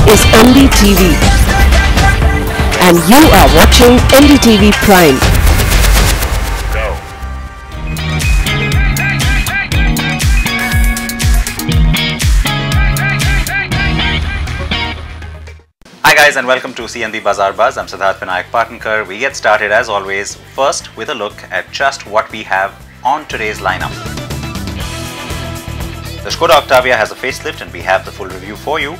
is NDTV and you are watching NDTV Prime. Hi guys and welcome to CNB Bazaar Buzz. I'm Siddharth Vinayak Patankar. We get started as always first with a look at just what we have on today's lineup. The Skoda Octavia has a facelift and we have the full review for you.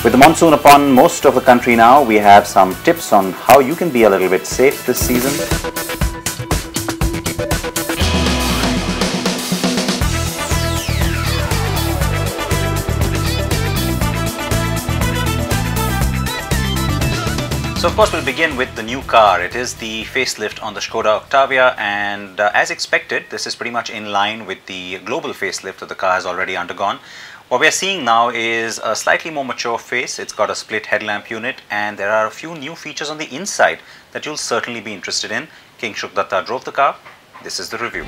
With the monsoon upon most of the country now, we have some tips on how you can be a little bit safe this season. So of course we'll begin with the new car. It is the facelift on the Skoda Octavia, and as expected, this is pretty much in line with the global facelift that the car has already undergone. What we are seeing now is a slightly more mature face. It's got a split headlamp unit and there are a few new features on the inside that you'll certainly be interested in. King Shukdatta drove the car. This is the review.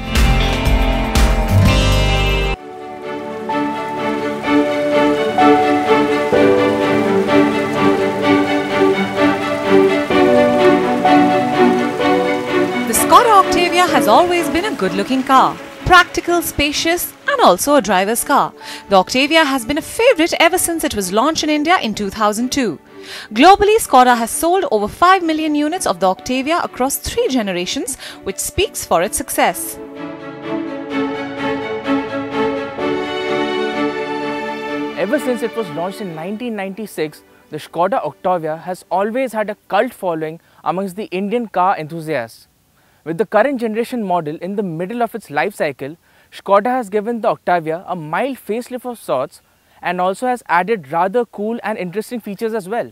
The Skoda Octavia has always been a good-looking car. Practical, spacious and also a driver's car. The Octavia has been a favourite ever since it was launched in India in 2002. Globally, Skoda has sold over 5 million units of the Octavia across 3 generations, which speaks for its success. Ever since it was launched in 1996, the Skoda Octavia has always had a cult following amongst the Indian car enthusiasts. With the current generation model in the middle of its life cycle, Skoda has given the Octavia a mild facelift of sorts and also has added rather cool and interesting features as well.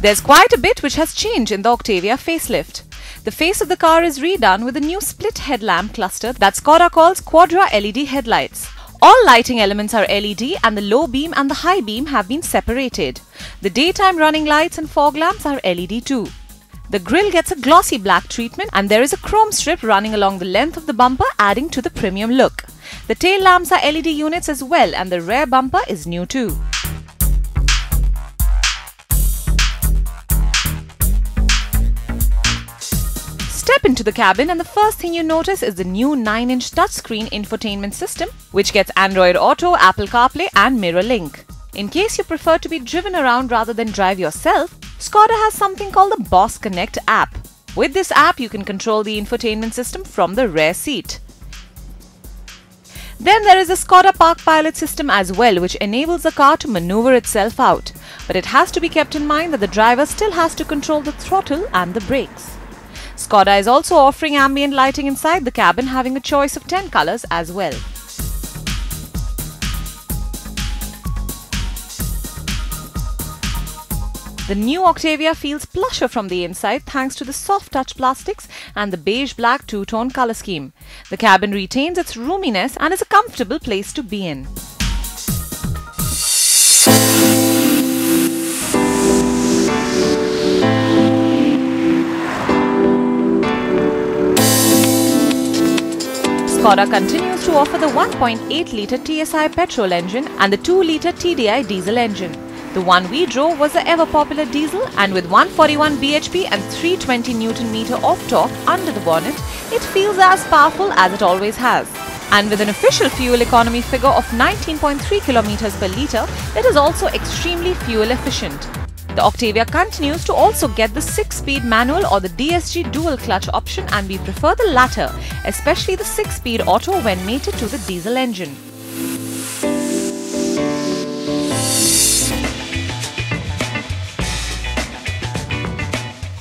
There's quite a bit which has changed in the Octavia facelift. The face of the car is redone with a new split headlamp cluster that Skoda calls Quadra LED headlights. All lighting elements are LED and the low beam and the high beam have been separated. The daytime running lights and fog lamps are LED too. The grille gets a glossy black treatment and there is a chrome strip running along the length of the bumper, adding to the premium look. The tail lamps are LED units as well and the rear bumper is new too. Step into the cabin and the first thing you notice is the new 9-inch touchscreen infotainment system, which gets Android Auto, Apple CarPlay and Mirror Link. In case you prefer to be driven around rather than drive yourself, Skoda has something called the Boss Connect app. With this app, you can control the infotainment system from the rear seat. Then there is a Skoda Park Pilot system as well, which enables the car to maneuver itself out. But it has to be kept in mind that the driver still has to control the throttle and the brakes. Skoda is also offering ambient lighting inside the cabin, having a choice of 10 colors as well. The new Octavia feels plusher from the inside thanks to the soft touch plastics and the beige-black two-tone color scheme. The cabin retains its roominess and is a comfortable place to be in. Skoda continues to offer the 1.8-litre TSI petrol engine and the 2-litre TDI diesel engine. The one we drove was the ever-popular diesel, and with 141 bhp and 320 Nm of torque under the bonnet, it feels as powerful as it always has. And with an official fuel economy figure of 19.3 km per litre, it is also extremely fuel efficient. The Octavia continues to also get the 6-speed manual or the DSG dual clutch option, and we prefer the latter, especially the 6-speed auto when mated to the diesel engine.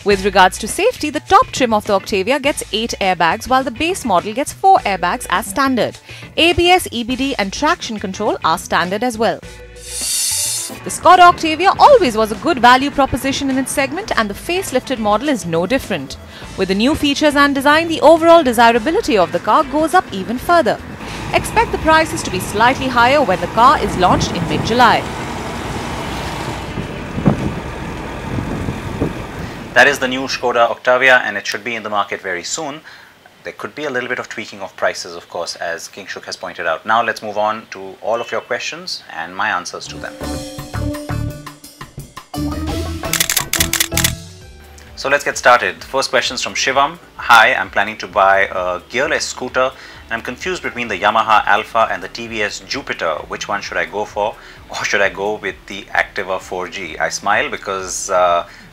With regards to safety, the top trim of the Octavia gets 8 airbags while the base model gets 4 airbags as standard. ABS, EBD and traction control are standard as well. The Skoda Octavia always was a good value proposition in its segment, and the facelifted model is no different. With the new features and design, the overall desirability of the car goes up even further. Expect the prices to be slightly higher when the car is launched in mid-July. That is the new Skoda Octavia, and it should be in the market very soon. There could be a little bit of tweaking of prices, of course, as King Shuk has pointed out. Now let's move on to all of your questions and my answers to them. So let's get started. The first question is from Shivam. Hi, I'm planning to buy a gearless scooter and I'm confused between the Yamaha Alpha and the TVS Jupiter. Which one should I go for, or should I go with the Activa 4G? I smile because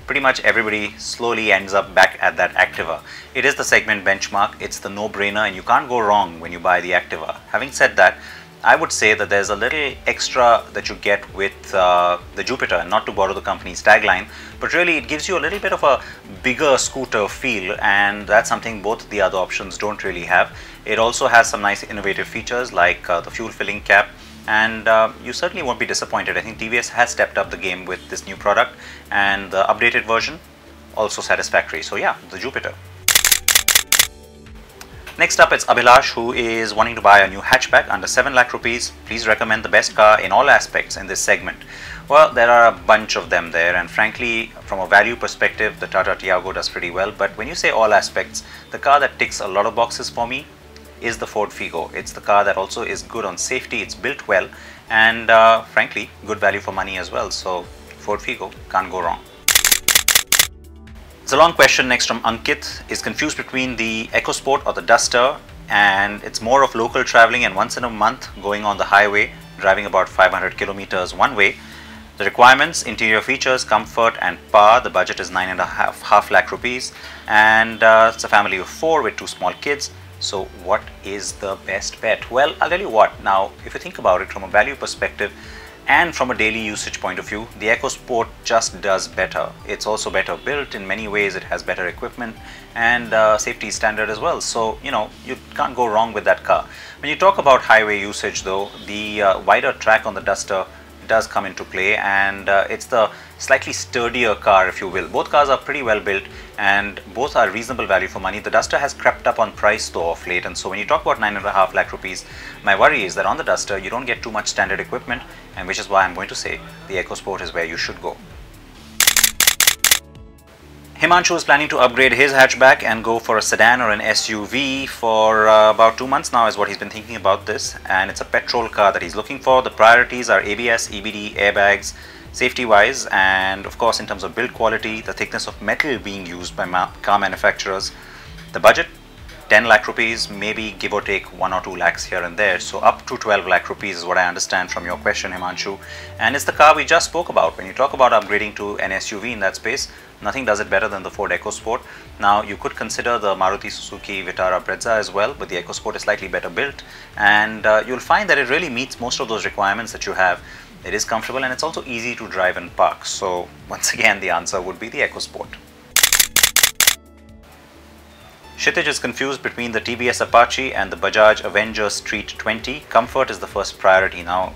pretty much everybody slowly ends up back at that Activa. It is the segment benchmark, it's the no-brainer, and you can't go wrong when you buy the Activa. Having said that, I would say that there's a little extra that you get with the Jupiter, and not to borrow the company's tagline, but really it gives you a little bit of a bigger scooter feel, and that's something both the other options don't really have. It also has some nice innovative features like the fuel filling cap, and you certainly won't be disappointed. I think TVS has stepped up the game with this new product, and the updated version also satisfactory. So yeah, the Jupiter. Next up, it's Abhilash, who is wanting to buy a new hatchback under 7 lakh rupees. Please recommend the best car in all aspects in this segment. Well, there are a bunch of them there, and frankly, from a value perspective, the Tata Tiago does pretty well. But when you say all aspects, the car that ticks a lot of boxes for me is the Ford Figo. It's the car that also is good on safety, it's built well, and frankly, good value for money as well. So Ford Figo, can't go wrong. It's a long question next from Ankit. Is confused between the EcoSport or the Duster, and it's more of local traveling and once in a month going on the highway, driving about 500 kilometers one way. The requirements: interior features, comfort and power. The budget is 9.5 lakh rupees, and it's a family of 4 with 2 small kids. So what is the best bet? Well, I'll tell you what. Now, if you think about it from a value perspective and from a daily usage point of view, the EcoSport just does better. It's also better built in many ways. It has better equipment and safety standard as well. So, you know, you can't go wrong with that car. When you talk about highway usage though, the wider track on the Duster does come into play, and it's the slightly sturdier car, if you will. Both cars are pretty well built and both are reasonable value for money. The Duster has crept up on price though of late, and so when you talk about 9.5 lakh rupees, my worry is that on the Duster you don't get too much standard equipment, and which is why I'm going to say the EcoSport is where you should go. Himanshu is planning to upgrade his hatchback and go for a sedan or an SUV for about 2 months now is what he's been thinking about this, and it's a petrol car that he's looking for. The priorities are ABS, EBD, airbags, safety wise, and of course in terms of build quality, the thickness of metal being used by car manufacturers. The budget, 10 lakh rupees, maybe give or take 1 or 2 lakhs here and there. So up to 12 lakh rupees is what I understand from your question, Himanshu. And it's the car we just spoke about. When you talk about upgrading to an SUV in that space, nothing does it better than the Ford EcoSport. Now, you could consider the Maruti Suzuki Vitara Brezza as well, but the EcoSport is slightly better built. And you'll find that it really meets most of those requirements that you have. It is comfortable and it's also easy to drive and park. So once again, the answer would be the EcoSport. Kshitij is confused between the TVS Apache and the Bajaj Avenger Street 20. Comfort is the first priority. Now,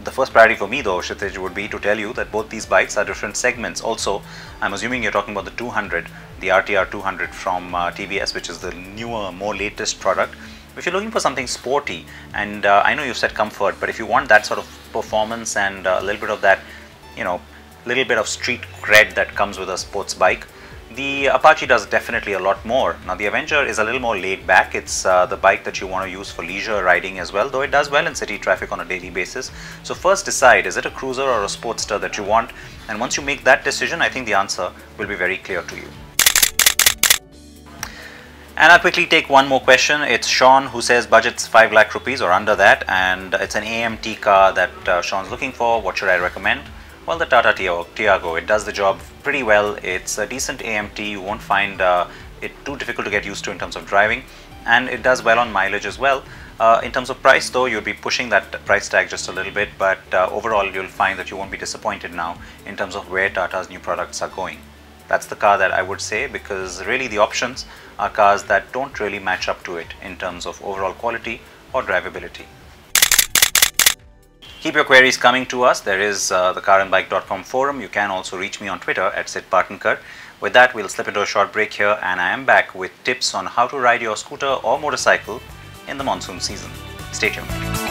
the first priority for me though, Kshitij, would be to tell you that both these bikes are different segments. Also, I'm assuming you're talking about the 200, the RTR 200 from TVS, which is the newer, more latest product. If you're looking for something sporty, and I know you said comfort, but if you want that sort of performance and a little bit of that, you know, little bit of street cred that comes with a sports bike, the Apache does definitely a lot more. Now the Avenger is a little more laid back. It's the bike that you want to use for leisure riding as well, though it does well in city traffic on a daily basis. So first decide, is it a cruiser or a sportster that you want? And once you make that decision, I think the answer will be very clear to you. And I'll quickly take one more question. It's Sean who says budget's 5 lakh rupees or under that, and it's an AMT car that Sean's looking for. What should I recommend? Well, the Tata Tiago, it does the job pretty well. It's a decent AMT. You won't find it too difficult to get used to in terms of driving, and it does well on mileage as well. In terms of price though, you'll be pushing that price tag just a little bit, but overall you'll find that you won't be disappointed now in terms of where Tata's new products are going. That's the car that I would say, because really the options are cars that don't really match up to it in terms of overall quality or drivability. Keep your queries coming to us. There is the carandbike.com forum. You can also reach me on Twitter at Siddharth Patankar. With that, we'll slip into a short break here, and I am back with tips on how to ride your scooter or motorcycle in the monsoon season. Stay tuned.